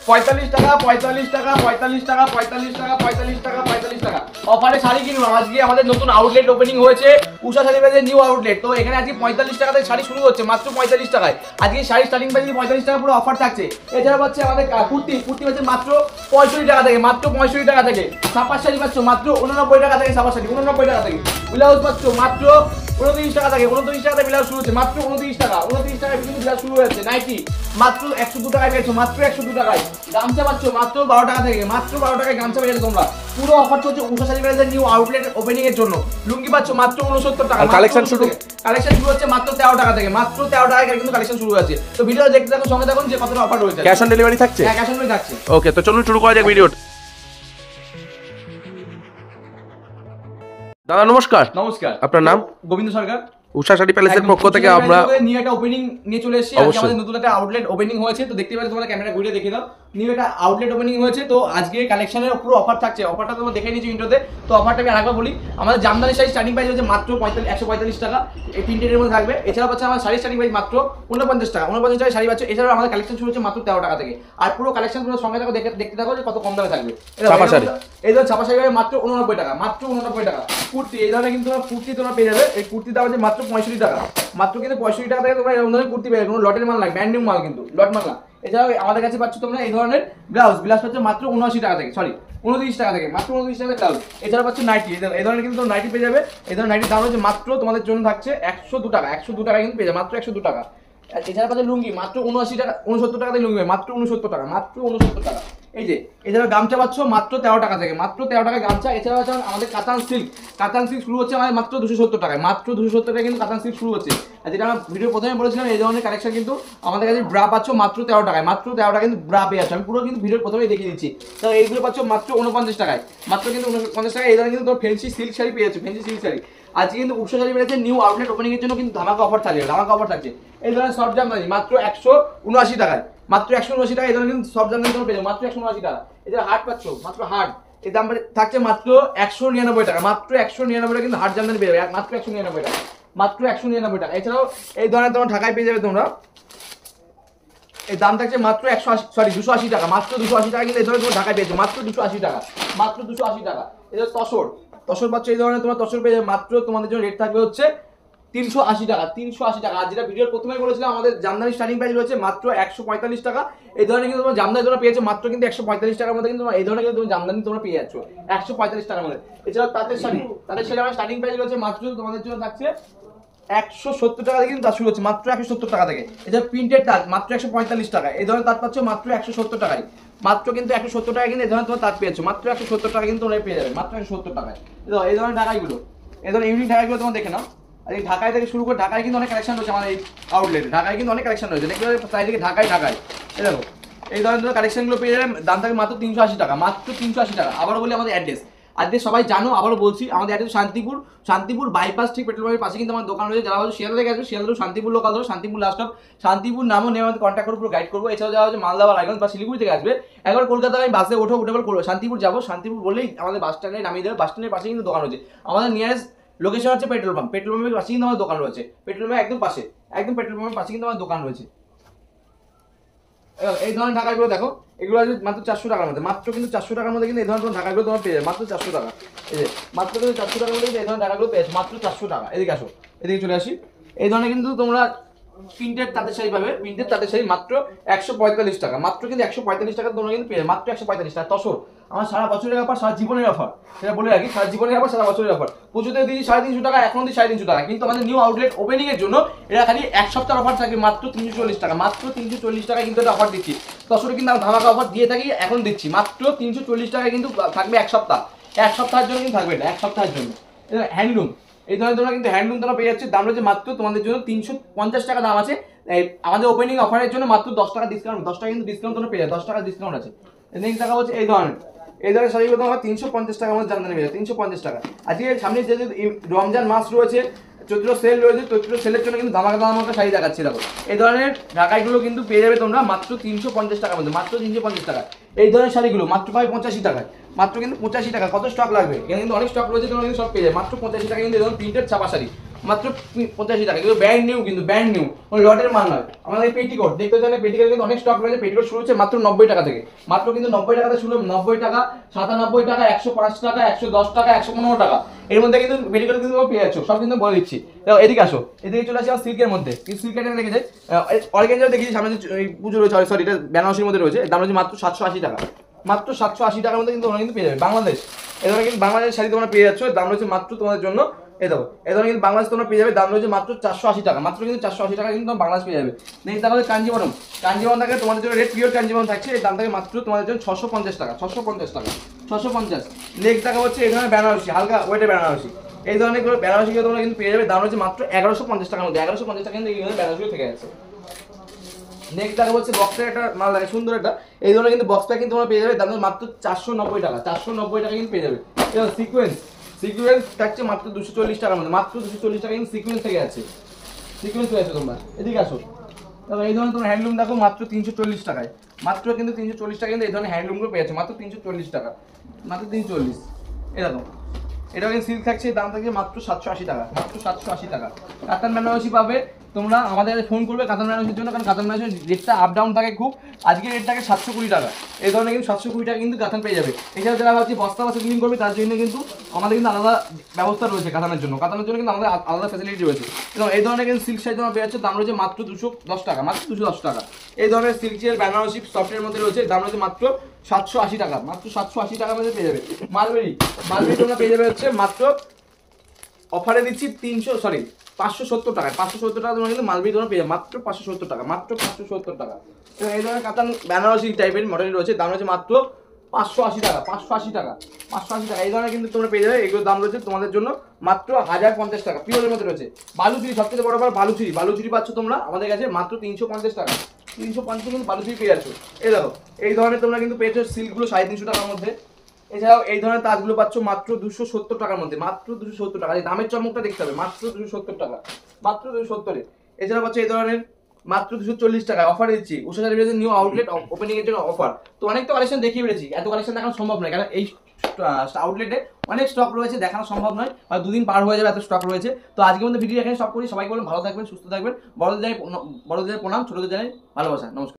45 টাকা 45 টাকা 45 টাকা 45 টাকা 45 টাকা 45 টাকা অফারে শাড়ি কিনুন। আজকে আমাদের নতুন আউটলেট ওপেনিং হয়েছে, উষা শাড়ি বাজারের নিউ আউটলেট। তো এখানে আজকে 45 টাকা থেকে শাড়ি শুরু হচ্ছে, মাত্র 45 টাকায়। আজকে শাড়ি স্টার্টিং প্রাইস 45 টাকা পুরো অফার থাকছে। এছাড়া পাচ্ছে আমাদের কুর্তি পাচ্ছে মাত্র 65 টাকা থেকে, মাত্র 65 টাকা থেকে। ছাপার শাড়ি পাচ্ছ মাত্র 89 টাকা থেকে, ছাপার শাড়ি 89 টাকা থেকে। ব্লাউজ পাচ্ছ মাত্র 29 টাকা থেকে, 29 টাকা থেকে ব্লাউজ শুরু হচ্ছে, মাত্র 29 টাকা। 29 টাকায় কিন্তু ব্লাউজ শুরু হয়েছে। নাইটি মাত্র 102 টাকায় পেয়েছো, মাত্র 102 টাকায়। গামছা পাচ্ছ মাত্র 12 টাকা থেকে, মাত্র 12 টাকায় গামছা পেয়ে যাবে তোমরা। পুরো অফার চলছে উষা শাড়ি বাজারের নিউ আউটলেট ওপেনিং এর জন্য। লুঙ্গি পাচ্ছ মাত্র 69 টাকা। কালেকশন শুরু হচ্ছে মাত্র 13 টাকা থেকে, মাত্র 13 টাকায় কিন্তু কালেকশন শুরু হচ্ছে। তো ভিডিও দেখতে থাকুন, সঙ্গে থাকুন যে কতটা অফার রয়েছে। ক্যাশ অন ডেলিভারি থাকছে? হ্যাঁ, ক্যাশ অন ডেলিভারি থাকছে। ওকে, তো চলুন শুরু করা যাক ভিডিওটা। দাদা নমস্কার। নমস্কার, আপনার নাম? গোবিন্দ সরকার। উষা শাড়ি প্যালেসের পক্ষ থেকে আমরা নিউ একটা ওপেনিং নিয়ে চলে এসেছি। আজকে আমাদের নতুন একটা আউটলেট ওপেনিং হয়েছে। তো দেখতে পাচ্ছ, তোমরা ক্যামেরা ঘুরে দেখে দাও। নিউ একটা আউটলেট ওপেনিং হয়েছে। তো আজকে কালেকশনের পুরো অফার থাকছে। অফারটা তোমরা দেখে নিয়েছো ইন্ট্রোতে। তো অফারটা আমি আরেকবার বলি, আমাদের জামদানি শাড়ি স্টার্টিং প্রাইস হচ্ছে মাত্র 145 টাকা। এই প্রিন্টের মধ্যে থাকবে। এছাড়া পাচ্ছে আমার শাড়ি স্টার্টিং প্রাইস মাত্র 49 টাকা। 49 টাকায় শাড়ি পাচ্ছ। এছাড়াও আমাদের কালেকশন শুরু হচ্ছে মাত্র 13 টাকা থেকে। আর পুরো কালেকশন তোমরা সঙ্গে থাকো, দেখতে থাকো যে কত কম দামে থাকবে। ছাপা শাড়ি, এই ধরনের ছাপা শাড়ি মাত্র 89 টাকা, মাত্র 89 টাকা। কুর্তি এই ধরনের কিন্তু কুর্তি তোমরা পেয়ে যাবে। এই কুর্তি দাম হচ্ছে মাত্র 65 টাকা। মাত্র কিন্তু 65 টাকা থেকে তোমরা এই ধরনের কুর্তি পেয়ে যাবে। কোনো লটের মাল না, ব্র্যান্ড নিউ মাল, কিন্তু লট মাল না। এছাড়াও আমাদের কাছে পাচ্ছ তোমরা এই ধরনের ব্লাউজ পাচ্ছ মাত্র 79 টাকা থেকে, সরি 29 টাকা থেকে, মাত্র 29 টাকা ব্লাউজ। এছাড়া পাচ্ছ নাইটি, এই ধরনের কিন্তু নাইটি পেয়ে যাবে। এই ধরনের নাইটির দাম হচ্ছে মাত্র তোমাদের জন্য থাকছে 102 টাকা। 102 টাকা কিন্তু পেয়ে যাবে, মাত্র 102 টাকা। এছাড়া পাচ্ছে লুঙ্গি মাত্র 79 টাকা, 69 টাকা থেকে লুঙ্গি মাত্র 69 টাকা, মাত্র 69 টাকা। এই যে এছাড়া গামছা পাচ্ছ মাত্র 13 টাকা থেকে, মাত্র 13 টাকায় গামছা। এছাড়া হচ্ছে আমাদের কাতান সিল্ক শুরু হচ্ছে আমাদের মাত্র 270 টাকায়, মাত্র 270 টাকায় কিন্তু কাতান সিল্ক শুরু হচ্ছে। আর যেটা আমরা ভিডিও প্রথমে বলেছিলাম, এই ধরনের কালেকশন কিন্তু আমাদের কাছে ব্রা পাচ্ছ মাত্র 13 টাকায়, মাত্র 13 টাকা কিন্তু ব্রা পেয়ে যাচ্ছে। আমি পুরো কিন্তু ভিডিওর প্রথমেই দেখিয়ে দিচ্ছি। তো এইগুলো পাচ্ছ মাত্র 49 টাকায়, মাত্র কিন্তু 49 টাকায়। এই ধরনের কিন্তু তোর ফ্যান্সি সিল্ক শাড়ি পেয়ে যাচ্ছে, ফ্যান্সি সিল্ক শাড়ি। আজকে কিন্তু উষা শাড়ি বেড়েছে নিউ আউটলেট ওপেনিং এর জন্য কিন্তু ধামাকা অফার থাকছে, ধামাকা অফার থাকছে। এই ধরনের সফট জামদানি মাত্র 179 টাকায়, মাত্র 179 টাকা। এই ধরনের কিন্তু সফট জামদানি তোমরা পেয়ে যাবে মাত্র 179 টাকা। এই যে হাট পাচ্ছ মাত্র হাট, এই দাম থাকছে মাত্র 199 টাকা, মাত্র 199 টাকা কিন্তু হাট জামদানি পেয়ে যাবে, মাত্র 199 টাকা, মাত্র 199 টাকা। এছাড়াও এই ধরনের তোমরা ঢাকায় পেয়ে যাবে তোমরা। এই দাম থাকছে মাত্র 280 টাকা, মাত্র 280 টাকা কিন্তু এই ধরনের তোমরা ঢাকায় পেয়েছো, মাত্র 280 টাকা, মাত্র 280 টাকা। এটা তসর পাচ্ছ, এই ধরনের তোমার তসর পেয়ে যাবে। মাত্র তোমাদের জন্য রেট থাকবে হচ্ছে 380 টাকা, 380 টাকা। আর যেটা ভিডিওর প্রথমেই বলেছিলাম, আমাদের জামদানি স্টার্টিং প্রাইস রয়েছে মাত্র 145 টাকা। এই ধরনের কিন্তু তোমরা জামদানি তোমরা পেয়েছো মাত্র কিন্তু 145 টাকার মধ্যে কিন্তু এই ধরনের কিন্তু তোমরা জামদানি তোমরা পেয়ে যাচ্ছ 145 টাকার মধ্যে। এছাড়া তাঁতের শাড়ি আমার স্টার্টিং প্রাইস রয়েছে মাত্র তোমাদের জন্য থাকছে 170 টাকা থেকে কিন্তু তাঁত শুরু হচ্ছে, মাত্র 170 টাকা থেকে। এছাড়া প্রিন্টেড তাঁত মাত্র 145 টাকা। এই ধরনের তাঁত পাচ্ছ মাত্র 170 টাকায়, মাত্র কিন্তু 170 টাকা কিন্তু এই ধরনের তোমার তাঁত পেয়েছো, মাত্র 170 টাকা কিন্তু তোমরা পেয়ে যাবে, মাত্র 170 টাকায়। এই ধরনের ঢাকাইগুলো, এই ধরনের ইউনিক ঢাকাইগুলো তোমরা দেখে নাও। আর এই ঢাকায় থেকে শুরু করে ঢাকায় কিন্তু অনেক কালেকশন রয়েছে আমাদের এই আউটলেটে। ঢাকায় কিন্তু অনেক কালেকশন রয়েছে, দেখতে পাবে চারিদিকে ঢাকায়। এই দেখো এই ধরনের কালেকশনগুলো পেয়ে যাবে। দাম থাকে মাত্র 380 টাকা, মাত্র 380 টাকা। আবারও বলি আমাদের অ্যাড্রেস সবাই জানো, আবারও বলছি, আমাদের অ্যাড্রেস শান্তিপুর বাইপাস, ঠিক পেট্রোল পাম্পের পাশে কিন্তু আমার দোকান রয়েছে। যারা হচ্ছে শিয়ালদা থেকে আসবে, শিয়ালদা শান্তিপুর লোকাল ধরো, শান্তিপুর লাস্ট স্টপ, শান্তিপুর নামও নিয়ে আমাদের কন্ট্যাক্ট করবো, পুরো গাইড করবো। এছাড়াও যারা হচ্ছে মালদা বা রায়গঞ্জ বা শিলিগুড়ি থেকে আসবে, একবার কলকাতায় আমি বাসে উঠে করবো শান্তিপুর যাবো, শান্তিপুর বলেই আমাদের বাস স্ট্যান্ডে নামিয়ে দেবে। বাস স্ট্যান্ডের পাশে কিন্তু দোকান রয়েছে। আমাদের নিয়ারেস্ট লোকেশন হচ্ছে পেট্রোল পাম্পের পাশে কিন্তু আমার দোকান রয়েছে, পেট্রোল পাম্পের একদম পাশে, একদম পেট্রোল পাম্পের পাশে কিন্তু আমার দোকান রয়েছে। এই ধরনের ঢাকাগুলো দেখো, এগুলো আছে মাত্র 400 টাকার মধ্যে, মাত্র কিন্তু 400 টাকার মধ্যে কিন্তু এই ধরনের ঢাকাগুলো তোমার পেয়ে যাবে মাত্র 400 টাকা। এই যে মাত্র কিন্তু 400 টাকার মধ্যে কিন্তু এই ধরনের ঢাকাগুলো পেয়েছে মাত্র 400 টাকা। এদিকে আসো, এদিকে চলে আসি। এই ধরনের কিন্তু তোমরা প্রিন্টেড তাঁতের শাড়ি পাবে, প্রিন্টেড তাঁতের শাড়ি মাত্র 145 টাকা, মাত্র কিন্তু 145 টাকা তোমরা কিন্তু পেয়ে যাবে, মাত্র 145 টাকা। তসর আমার সারা বছরের অফার, সারা জীবনের অফার, সেটা বলে রাখি, সারা জীবনের অফার, সারা বছরের অফার। পুজোতে দিয়েছি 350 টাকা, এখন দিই 350 টাকা, কিন্তু আমাদের নিউ আউটলেট ওপেনিং এর জন্য এটা খালি এক সপ্তাহের অফার থাকবে মাত্র 340 টাকা, মাত্র 340 টাকা কিন্তু এটা অফার দিচ্ছি। তসরে কিন্তু আমরা ধামাকা অফার দিয়ে থাকি, এখন দিচ্ছি মাত্র 340 টাকা কিন্তু থাকবে এক সপ্তাহের জন্য কিন্তু থাকবে, এটা এক সপ্তাহের জন্য। হ্যান্ডলুম, এই ধরনের তোমরা কিন্তু হ্যান্ডলুম তোমরা পেয়ে যাচ্ছে, দাম রয়েছে মাত্র তোমাদের জন্য 350 টাকা দাম আছে। আমাদের ওপেনিং অফারের জন্য মাত্র 10 টাকা ডিসকাউন্ট, 10 টাকা কিন্তু ডিসকাউন্ট তোমরা পেয়ে যাবে, 10 টাকা ডিসকাউন্ট আছে। নেক্সট টাকা হচ্ছে এই ধরনের শাড়িগুলো তোমার 350 টাকা আমাদের জামদানি পেয়ে যাবে, 350 টাকা। আজকে সামনে যে রমজান মাস রয়েছে, চৈত্র সেল রয়েছে, চৈত্র সেলের জন্য কিন্তু ধামাকা শাড়ি দেখাচ্ছি। দেখো এই ধরনের ঢাকাইগুলো কিন্তু পেয়ে যাবে তোমরা মাত্র 350 টাকার মধ্যে, মাত্র 350 টাকা। এই ধরনের শাড়িগুলো মাত্র পাবে 85 টাকায়, মাত্র কিন্তু 85 টাকা। কত স্টক লাগবে, এখানে কিন্তু অনেক স্টক রয়েছে, তোমরা কিন্তু সব পেয়ে যাবে মাত্র 85 টাকা। কিন্তু এই ধরনের প্রিন্টেড ছাপা শাড়ি মাত্র 85 টাকা, কিন্তু ব্র্যান্ড নিউ, কিন্তু ব্র্যান্ড নিউ, কোনো লটের মাল নয়। আমাদের পেটিকোট দেখতে চাইলে পেটিকোট কিন্তু অনেক স্টক রয়েছে। পেটিকোট শুরু হচ্ছে মাত্র 90 টাকা থেকে, মাত্র কিন্তু 90 টাকাতে শুরু, 90 টাকা, 97 টাকা, 105 টাকা, 110 টাকা, 115 টাকা, এর মধ্যে কিন্তু পেটিকোট কিন্তু পেয়ে যাচ্ছ, সব কিন্তু বলে দিচ্ছি। এদিকে আসো, এদিকে চলে আসি সিল্কের মধ্যে। কিন্তু সিল্কের রেখেছে অর্গানজা দেখেছি সামনে যে পুজো রয়েছে, সরি এটা বেনারসির মধ্যে রয়েছে, দাম রয়েছে মাত্র 780 টাকা, মাত্র 780 টাকার মধ্যে কিন্তু তোমরা কিন্তু পেয়ে যাবে বাংলাদেশ। এই ধরনের কিন্তু বাংলাদেশ শাড়ি তোমরা পেয়ে যাচ্ছ, দাম রয়েছে মাত্র তোমাদের জন্য, এই দেখো এই ধরনের কিন্তু বাংলাদেশ তোমরা পেয়ে যাবে, দাম রয়েছে মাত্র 480 টাকা, মাত্র কিন্তু 480 টাকা কিন্তু তোমরা বাংলাদেশ পেয়ে যাবে। নেক্সট তাহলে কাঞ্জিবরম, কাঞ্জিবরম থাকে তোমাদের জন্য রেড পিওর কাঞ্জিবরম থাকছে, এই দাম থাকে মাত্র তোমাদের জন্য 650 টাকা, 650 টাকা, 650। নেক্সট টাকা হচ্ছে এই ধরনের বেনারসি, হালকা ওয়েটের বেনারসি, এই ধরনের বেনারসি তোমরা কিন্তু পেয়ে যাবে, দাম রয়েছে মাত্র 1150 টাকার মধ্যে, 1150 টাকা কিন্তু এই ধরনের বেনারসিও থেকে যাচ্ছে। নেক্সট দেখা হচ্ছে বক্সের একটা মাল লাগে সুন্দর একটা, এই ধরনের কিন্তু বক্স প্যাক কিন্তু তোমরা পেয়ে যাবে, দাম মাত্র 490 টাকা, 490 টাকা কিন্তু পেয়ে যাবে। এবার সিকোয়েন্স, সিকোয়েন্স থাকছে মাত্র 240 টাকার মধ্যে, মাত্র 240 টাকা কিন্তু সিকোয়েন্স থেকে আছে, সিকোয়েন্স পেয়ে আছো তোমরা। এদিকে আসো, তবে এই ধরনের তোমার হ্যান্ডলুম দেখো মাত্র 340 টাকায়, মাত্র কিন্তু 340 টাকা কিন্তু এই ধরনের হ্যান্ডলুমগুলো পেয়ে যাচ্ছে, মাত্র 340 টাকা, মাত্র 340। এই দেখো এটা কিন্তু সিল্ক থাকছে, দাম থাকছে মাত্র 780 টাকা, মাত্র 780 টাকা। কাতান বেনারসি পাবে তোমরা, আমাদের ফোন করবে কাতান বেনারসির জন্য, কারণ কাতান বেনারসির রেটটা আপ ডাউন থাকে খুব, আজকে রেট থাকে 720 টাকা, এই ধরনের কিন্তু 720 টাকা কিন্তু কাতান পেয়ে যাবে। এছাড়া যারা ভাবছি বস্তা বা সেলিং করবে তার জন্য কিন্তু আমাদের কিন্তু আলাদা ব্যবস্থা রয়েছে কাতানের জন্য, কাতানের জন্য কিন্তু আমাদের আলাদা ফ্যাসিলিটি রয়েছে। এবং এই ধরনের কিন্তু সিল্ক শাড়ি তোমরা পেয়ে যাচ্ছে, দাম রয়েছে মাত্র 210 টাকা, মাত্র 210 টাকা। এই ধরনের সিল্ক চেয়ার বেনারসি সফটের মধ্যে রয়েছে, দাম রয়েছে মাত্র 780 টাকা, মাত্র 780 টাকার মধ্যে পেয়ে যাবে। মালবেরি, মালবেরি তোমরা পেয়ে যাবে হচ্ছে মাত্র অফারে দিচ্ছি 570 টাকায়, 570 টাকা তোমরা কিন্তু মালবেরি তোমরা পেয়ে যাবে, মাত্র 570 টাকা, মাত্র 570 টাকা। তো এই ধরনের কাতান বেনারসি টাইপের মডেল রয়েছে, দাম রয়েছে মাত্র 580 টাকা, 580 টাকা, 580 টাকা। এই ধরনের কিন্তু তোমরা পেয়ে যাবে, এগুলোর দাম রয়েছে তোমাদের জন্য মাত্র 1050 টাকা, পিওরের মধ্যে রয়েছে। বালুচুরি সবচেয়ে বড় ব্যাপার, বালুচুরি, বালুচুরি পাচ্ছ তোমরা আমাদের কাছে মাত্র 350 টাকা, 350 কিন্তু বালুচুরি পেয়ে যাচ্ছ। এই দেখো এই ধরনের তোমরা কিন্তু পেয়েছো সিল্কগুলো 350 টাকার মধ্যে। এছাড়াও এই ধরনের তাজগুলো পাচ্ছ মাত্র 270 টাকার মধ্যে, মাত্র 270 টাকা। এই দামের চমকটা দেখতে হবে, মাত্র 270 টাকা, মাত্র 270। এছাড়া পাচ্ছ এই ধরনের মাত্র 240 টাকা অফার দিচ্ছি, উষা শাড়ি নিউ আউটলেট ওপেনিং এর জন্য অফার। তো অনেক তো কালেকশন দেখিয়ে পেরেছি, এত কালেকশন দেখানো সম্ভব নয়, কারণ এই আউটলেটে অনেক স্টক রয়েছে, দেখানো সম্ভব নয়, আর দুদিন পার হয়ে যাবে এত স্টক রয়েছে। তো আজকের মধ্যে ভিডিও এখানে স্টপ করি, সবাই বলুন ভালো থাকবেন, সুস্থ থাকবেন, বড়দের জানাই প্রণাম, ছোটদের জানাই ভালোবাসা, নমস্কার।